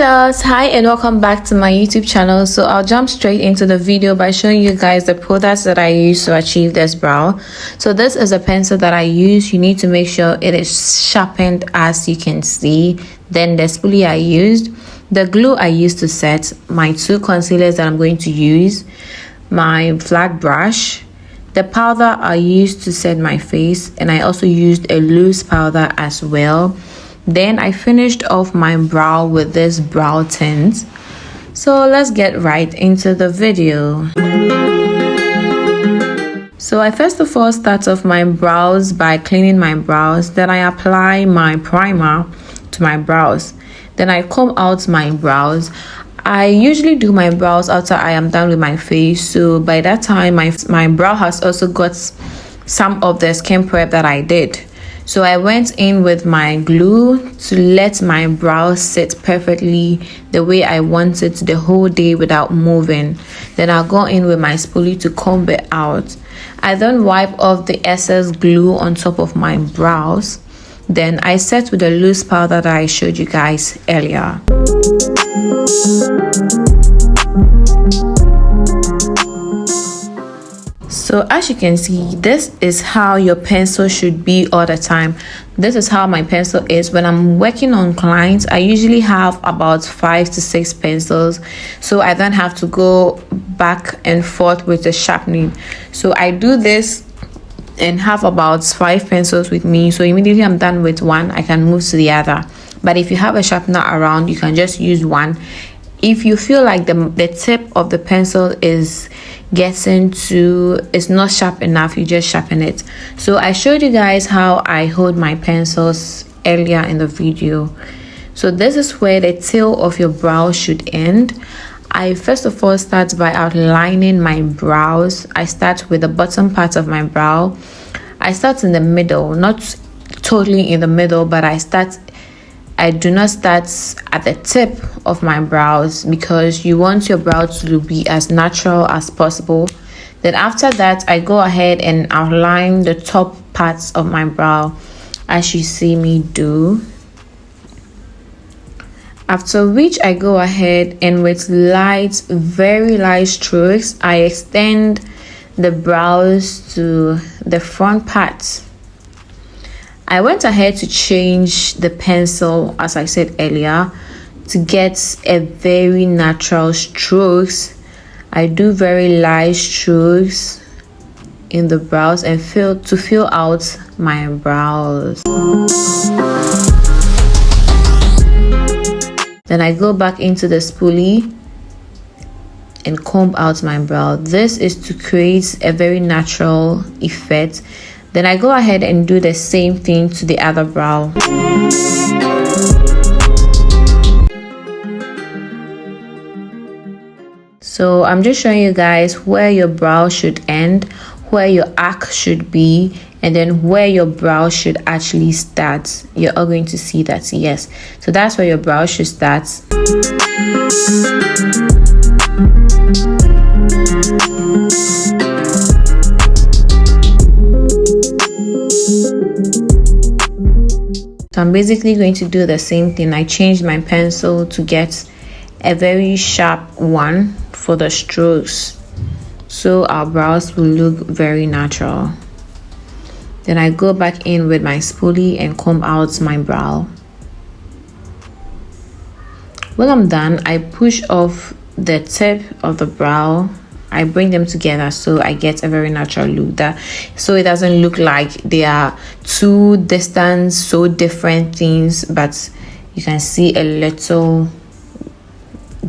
Loves, hi and welcome back to my YouTube channel. So I'll jump straight into the video by showing you guys the products that I use to achieve this brow. So this is a pencil that I use. You need to make sure it is sharpened, as you can see. Then the spoolie I used, the glue I used to set, my two concealers that I'm going to use, my flat brush, the powder I used to set my face, and I also used a loose powder as well. Then I finished off my brow with this brow tint. So let's get right into the video. So I first of all start off my brows by cleaning my brows. Then I apply my primer to my brows. Then I comb out my brows. I usually do my brows after I am done with my face. So by that time, my brow has also got some of the skin prep that I did. So I went in with my glue to let my brows sit perfectly the way I want it the whole day without moving. Then I'll go in with my spoolie to comb it out. I then wipe off the excess glue on top of my brows. Then I set with the loose powder that I showed you guys earlier. So as you can see, this is how your pencil should be all the time. This is how my pencil is when I'm working on clients. I usually have about 5 to 6 pencils, so I then have to go back and forth with the sharpening. So I do this and have about 5 pencils with me, so immediately I'm done with one, I can move to the other. But if you have a sharpener around, you can just use one. If you feel like the tip of the pencil is not sharp enough, you just sharpen it. So I showed you guys how I hold my pencils earlier in the video. So this is where the tail of your brow should end. I first of all start by outlining my brows. I start with the bottom part of my brow. I start in the middle, not totally in the middle, but I do not start at the tip of my brows because you want your brow to be as natural as possible. Then after that, I go ahead and outline the top parts of my brow as you see me do. After which I go ahead and with very light strokes, I extend the brows to the front part. I went ahead to change the pencil, as I said earlier, to get a very natural strokes. I do very light strokes in the brows and fill out my brows. Then I go back into the spoolie and comb out my brow. This is to create a very natural effect. Then I go ahead and do the same thing to the other brow. So I'm just showing you guys where your brow should end, where your arc should be, and then where your brow should actually start. You're all going to see that, yes. So that's where your brow should start. So I'm basically going to do the same thing. I changed my pencil to get a very sharp one for the strokes, so our brows will look very natural. Then I go back in with my spoolie and comb out my brow. When I'm done, I push off the tip of the brow. I bring them together so I get a very natural look, so it doesn't look like they are two distant, so different things, but you can see a little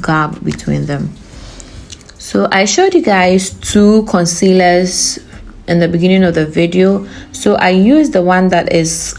gap between them. So I showed you guys 2 concealers in the beginning of the video. So I used the one that is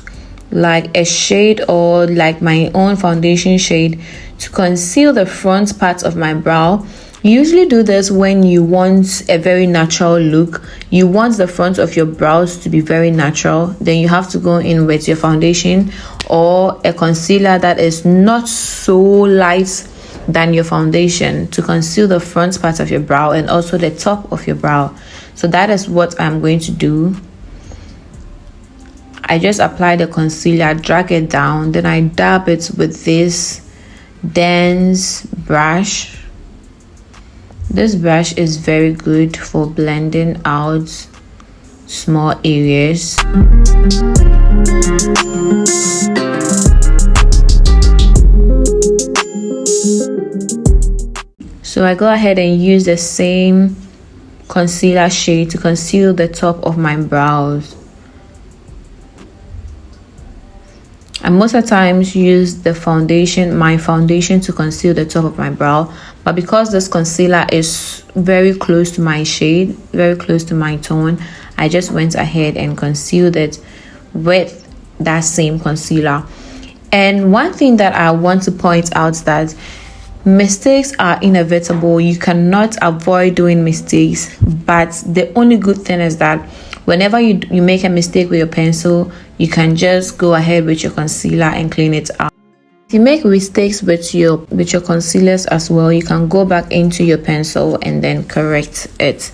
like a shade or like my own foundation shade to conceal the front part of my brow. You usually do this when you want a very natural look. You want the front of your brows to be very natural. Then you have to go in with your foundation or a concealer that is not so light than your foundation to conceal the front part of your brow and also the top of your brow. So that is what I'm going to do. I just apply the concealer, drag it down, then I dab it with this dense brush. This brush is very good for blending out small areas. So I go ahead and use the same concealer shade to conceal the top of my brows. I most of the times use my foundation to conceal the top of my brow, but because this concealer is very close to my shade, very close to my tone, I just went ahead and concealed it with that same concealer. And one thing that I want to point out is that mistakes are inevitable. You cannot avoid doing mistakes, but the only good thing is that whenever you make a mistake with your pencil, you can just go ahead with your concealer and clean it out. If you make mistakes with your concealers as well, you can go back into your pencil and then correct it.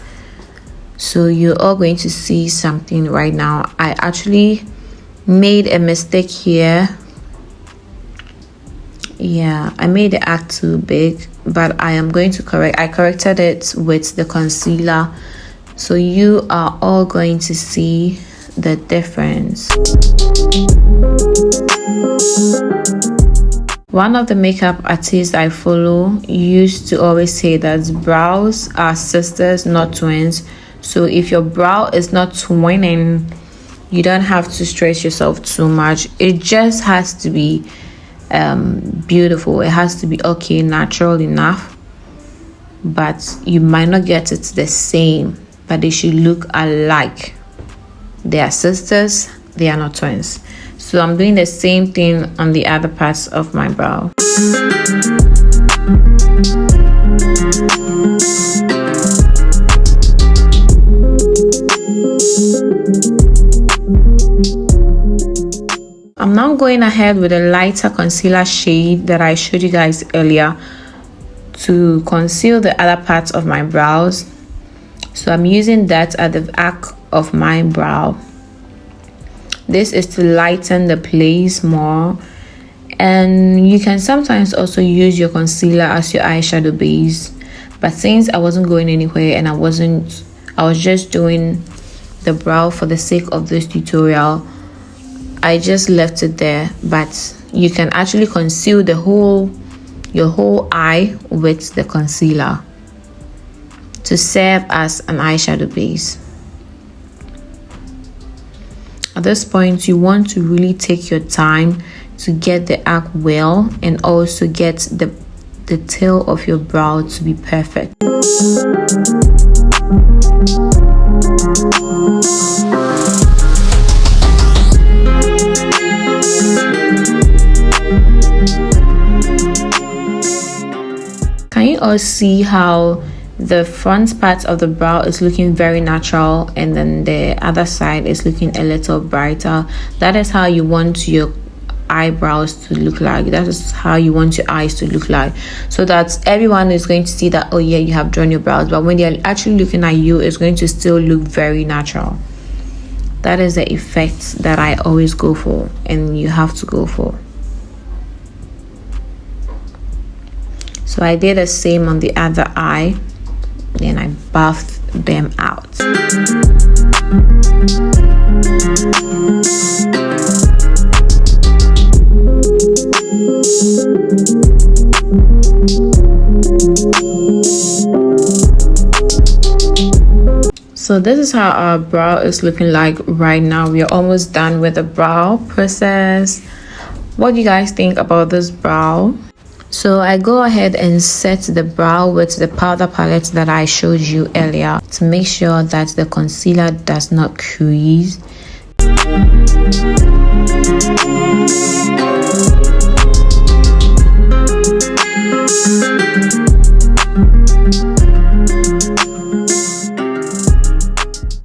So you're all going to see something right now. I actually made a mistake here. Yeah, I made the act too big, but I am going to correct. I corrected it with the concealer, so you are all going to see the difference. One of the makeup artists I follow used to always say that brows are sisters, not twins. So if your brow is not twinning, you don't have to stress yourself too much. It just has to be beautiful. It has to be okay, natural enough, but you might not get it the same, but they should look alike. They are sisters, they are not twins. So I'm doing the same thing on the other parts of my brow. I'm now going ahead with a lighter concealer shade that I showed you guys earlier to conceal the other parts of my brows. So I'm using that at the arc of my brow. This is to lighten the place more, and you can sometimes also use your concealer as your eyeshadow base. But since I wasn't going anywhere and I was just doing the brow for the sake of this tutorial, I just left it there. But you can actually conceal your whole eye with the concealer to serve as an eyeshadow base. At this point, you want to really take your time to get the arc well and also get the tail of your brow to be perfect. Can you all see how the front part of the brow is looking very natural and then the other side is looking a little brighter? That is how you want your eyebrows to look like. That is how you want your eyes to look like, so that everyone is going to see that, oh yeah, you have drawn your brows, but when they're actually looking at you, it's going to still look very natural. That is the effect that I always go for, and you have to go for. So I did the same on the other eye, then I buffed them out. So this is how our brow is looking like right now. We are almost done with the brow process. What do you guys think about this brow? So I go ahead and set the brow with the powder palette that I showed you earlier to make sure that the concealer does not crease.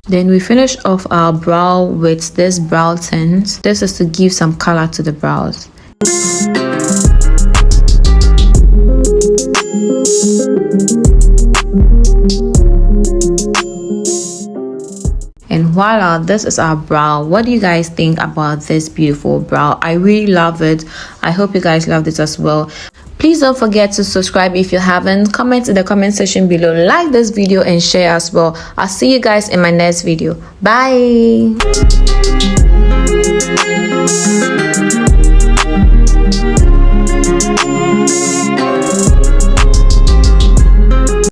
Then we finish off our brow with this brow tint. This is to give some color to the brows. And voila, this is our brow. What do you guys think about this beautiful brow? I really love it. I hope you guys loved it as well. Please don't forget to subscribe if you haven't. Comment in the comment section below, like this video and share as well. I'll see you guys in my next video. Bye.